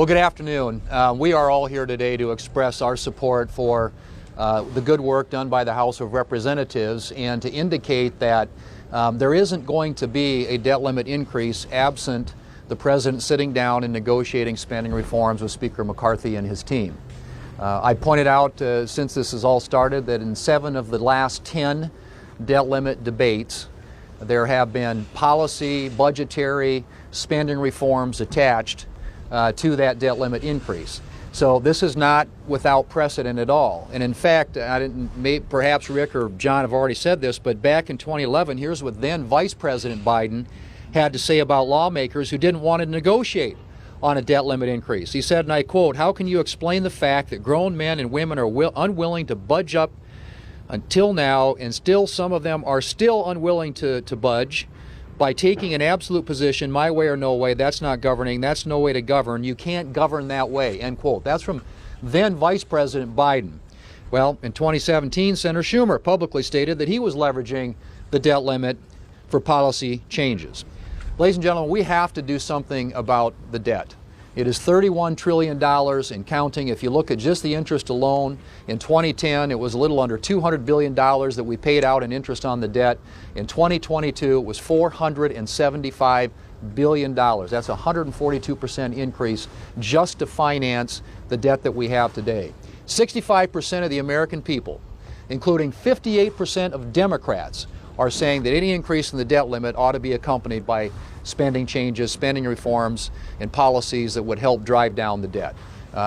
Well, good afternoon. We are all here today to express our support for the good work done by the House of Representatives and to indicate that there isn't going to be a debt limit increase absent the President sitting down and negotiating spending reforms with Speaker McCarthy and his team. I pointed out since this has all started that in 7 of the last 10 debt limit debates there have been policy, budgetary, spending reforms attached to that debt limit increase. So this is not without precedent at all. And in fact, perhaps Rick or John have already said this, but back in 2011, here's what then Vice President Biden had to say about lawmakers who didn't want to negotiate on a debt limit increase. He said, and I quote, "How can you explain the fact that grown men and women are unwilling to budge up until now, and still some of them are still unwilling to budge by taking an absolute position, my way or no way, that's not governing, that's no way to govern, you can't govern that way," end quote. That's from then Vice President Biden. Well, in 2017, Senator Schumer publicly stated that he was leveraging the debt limit for policy changes. Ladies and gentlemen, we have to do something about the debt. It is $31 trillion and counting. If you look at just the interest alone, in 2010 it was a little under $200 billion that we paid out in interest on the debt. In 2022 it was $475 billion. That's a 142% increase just to finance the debt that we have today. 65% of the American people, including 58% of Democrats, are saying that any increase in the debt limit ought to be accompanied by spending changes, spending reforms, and policies that would help drive down the debt.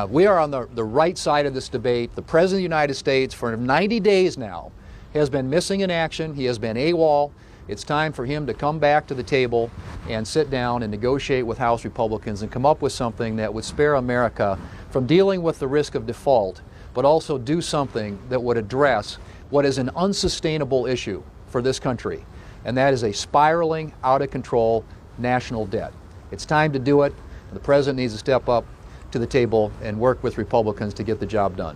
We are on the right side of this debate. The President of the United States for 90 days now has been missing in action. He has been AWOL. It's time for him to come back to the table and sit down and negotiate with House Republicans and come up with something that would spare America from dealing with the risk of default, but also do something that would address what is an unsustainable issue for this country, and that is a spiraling, out of control national debt. It's time to do it. The President needs to step up to the table and work with Republicans to get the job done.